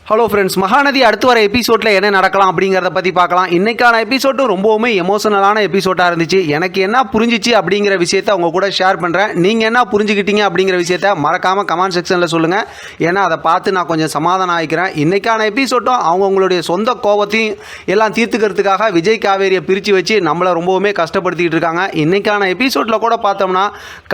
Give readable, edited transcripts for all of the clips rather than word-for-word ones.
Hello friends, Mahanadi அடுத்து வர எபிசோடில் என்ன நடக்கலாம் அப்படிங்கிறத பற்றி பார்க்கலாம். இன்றைக்கான எபிசோடும் ரொம்பவுமே எமோஷனலான எபிசோடாக இருந்துச்சு. எனக்கு என்ன புரிஞ்சிச்சு அப்படிங்கிற விஷயத்தை அவங்க கூட ஷேர் பண்ணுறேன். நீங்கள் என்ன புரிஞ்சுக்கிட்டீங்க அப்படிங்கிற விஷயத்த மறக்காமல் கமெண்ட் செக்ஷனில் சொல்லுங்கள். ஏன்னா அதை பார்த்து நான் கொஞ்சம் சமாதானம் ஆகிக்கிறேன். இன்றைக்கான எபிசோட்டும் அவங்களுடைய சொந்த கோபத்தையும் எல்லாம் தீர்த்துக்கிறதுக்காக விஜய் காவேரியை பிரித்து வச்சு நம்மளை ரொம்பவுமே கஷ்டப்படுத்திக்கிட்டு இருக்காங்க. இன்றைக்கான எபிசோடில் கூட பார்த்தோம்னா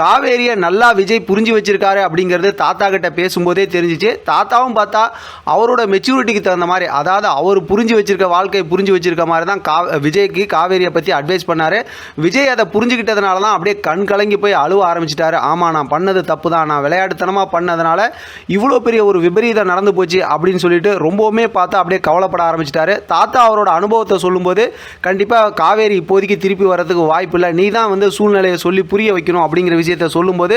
காவேரியை நல்லா விஜய் புரிஞ்சு வச்சிருக்காரு அப்படிங்கிறது தாத்தா கிட்ட பேசும்போதே தெரிஞ்சிச்சு. தாத்தாவும் பார்த்தா அவரோட மெச்சூரிட்டிக்கு தகுந்த மாதிரி, அதாவது அவர் புரிஞ்சு வச்சிருக்க வாழ்க்கையை புரிஞ்சு வச்சிருக்க மாதிரி தான் விஜய்க்கு காவேரியை பற்றி அட்வைஸ் பண்ணார். விஜய் அதை புரிஞ்சுக்கிட்டதுனால தான் அப்படியே கண் கலங்கி போய் அழுவ ஆரம்பிச்சிட்டாரு. ஆமாம், நான் பண்ணது தப்பு தான், நான் விளையாட்டுத்தனமாக பண்ணதுனால இவ்வளோ பெரிய ஒரு விபரீதம் நடந்து போச்சு அப்படின்னு சொல்லிட்டு ரொம்பவுமே பார்த்து அப்படியே கவலைப்பட ஆரம்பிச்சிட்டாரு. தாத்தா அவரோட அனுபவத்தை சொல்லும்போது கண்டிப்பாக காவேரி இப்போதைக்கு திருப்பி வரதுக்கு வாய்ப்பு இல்லை, நீ தான் வந்து சூழ்நிலையை சொல்லி புரிய வைக்கணும் அப்படிங்கிற விஷயத்தை சொல்லும்போது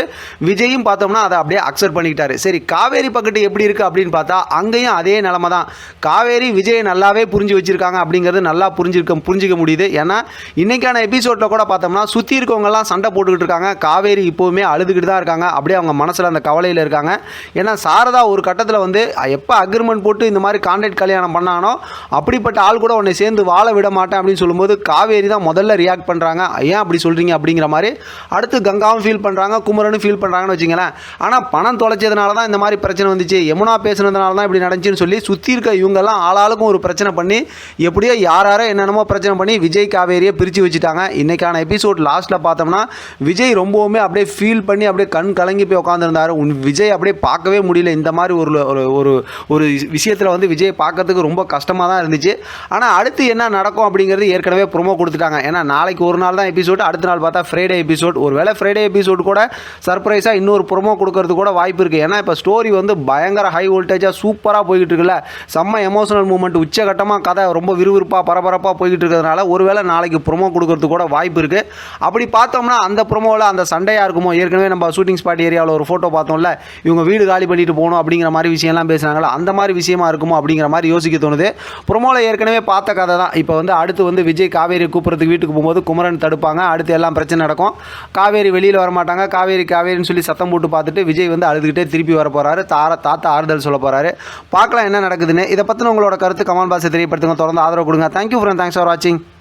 விஜயும் பார்த்தோம்னா அதை அப்படியே அக்செப்ட் பண்ணிக்கிட்டாரு. சரி, காவேரி பக்கத்து எப்படி இருக்குது அப்படின்னு பார்த்தா அங்கேயும் அதே நிலைமை தான். காவேரி விஜயை நல்லாவே புரிஞ்சு வச்சிருக்காங்க அப்படிங்கிறது நல்லா புரிஞ்சிக்க முடியுது. ஏன்னா இன்னைக்கான எபிசோடில் கூட பார்த்தோம்னா சுற்றி இருக்கவங்கெல்லாம் சண்டை போட்டுக்கிட்டு இருக்காங்க. காவேரி இப்போவுமே அழுதுகிட்டு தான் இருக்காங்க. அப்படியே அவங்க மனசில் அந்த கவலையில் இருக்காங்க. ஏன்னா சாரதா ஒரு கட்டத்தில் வந்து எப்போ அக்ரிமெண்ட் போட்டு இந்த மாதிரி கான்ட்ராக்ட் கல்யாணம் பண்ணானோ அப்படிப்பட்ட ஆள் கூட உன்னை சேர்ந்து வாழ விட மாட்டேன் அப்படின்னு சொல்லும்போது காவேரி தான் முதல்ல ரியாக்ட் பண்ணுறாங்க. ஏன் அப்படி சொல்கிறீங்க அப்படிங்கிற மாதிரி. அடுத்து கங்காவும் ஃபீல் பண்ணுறாங்க, குமரனும் ஃபீல் பண்ணுறாங்கன்னு வச்சுங்களேன். ஆனால் பணம் தொலைச்சதுனால தான் இந்த மாதிரி பிரச்சனை வந்துச்சு, யமுனா பேசுனதுனால தான் இப்படி நடந்துச்சுன்னு சொல்லி சுற்றி இருக்க இவங்கெல்லாம் ஆளாளுக்கும் ஒரு பிரச்சனை பண்ணி எப்படியோ யாராரோ என்னென்னமோ பிரச்சனை பண்ணி விஜய் காவேரியை பிரித்து வச்சுட்டாங்க. இன்றைக்கான எபிசோட் லாஸ்ட்டில் பார்த்தோம்னா விஜய் ரொம்பவுமே அப்படியே ஃபீல் பண்ணி அப்படியே கண் கலங்கி போய் உட்காந்துருந்தார். விஜய் அப்படியே பார்க்கவே முடியல. இந்த மாதிரி ஒரு ஒரு விஷயத்தில் வந்து விஜய் பார்க்கறதுக்கு ரொம்ப கஷ்டமாக தான் இருந்துச்சு. ஆனால் அடுத்து என்ன நடக்கும் அப்படிங்கிறது ஏற்கனவே ப்ரோமோ கொடுத்துட்டாங்க. ஏன்னா நாளைக்கு ஒரு நாள் தான் எபிசோட், அடுத்த நாள் பார்த்தா ஃப்ரைடே எபிசோட். ஒரு வேளை ஃப்ரைடே எபிசோட் கூட சர்ப்ரைஸாக இன்னொரு ப்ரோமோ கொடுக்கறது கூட வாய்ப்பு இருக்குது. ஏன்னா இப்போ ஸ்டோரி வந்து பயங்கர ஹை வோல்டேஜாக சூப்பராக போய்கிட்டு இருக்குல்ல, செம்ம எமோஷனல் மூமெண்ட், உச்சகட்டமாக கதை ரொம்ப விறுவிறுப்பாக பரபரப்பாக போய்கிட்டு இருக்கிறதுனால ஒருவேளை நாளைக்கு ப்ரோமோ கொடுக்கறதுக்கு கூட வாய்ப்பு இருக்குது. அப்படி பார்த்தோம்னா அந்த ப்ரோமோவில் அந்த சண்டையாக இருக்குமோ, ஏற்கனவே நம்ம ஷூட்டிங் ஸ்பாட் ஏரியாவில் ஒரு ஃபோட்டோ பார்த்தோம்ல, இவங்க வீடு காலி பண்ணிட்டு போகணும் அப்படிங்கிற மாதிரி விஷயம்லாம் பேசுனாங்களா, அந்த மாதிரி விஷயமா இருக்குமோ அப்படிங்கிற மாதிரி யோசிக்க தோணுது. ப்ரோமோவில் ஏற்கனவே பார்த்த கதை தான். இப்போ வந்து அடுத்து வந்து விஜய் காவேரி கூப்பிட்றதுக்கு வீட்டுக்கு போகும்போது குமரன் தடுப்பாங்க. அடுத்து எல்லாம் பிரச்சனை நடக்கும். காவேரி வெளியில் வரமாட்டாங்க. காவேரின்னு சொல்லி சத்தம் போட்டு பார்த்துட்டு விஜய் வந்து அழுதுகிட்டே திருப்பி வர போகிறாரு. தாத்தா ஆறுதல் சொல்ல போகிறாரு. பார்க்கலாம் என்ன நடக்குதுன்னு. இதை பற்றின உங்களோட கருத்து கமெண்ட் பாக்ஸில் தெரியப்படுத்துங்க. தொடர்ந்து ஆதரவு கொடுங்க. தேங்க்யூ ஃப்ரெண்ட், தேங்க்ஸ் ஃபார் வாட்சிங்.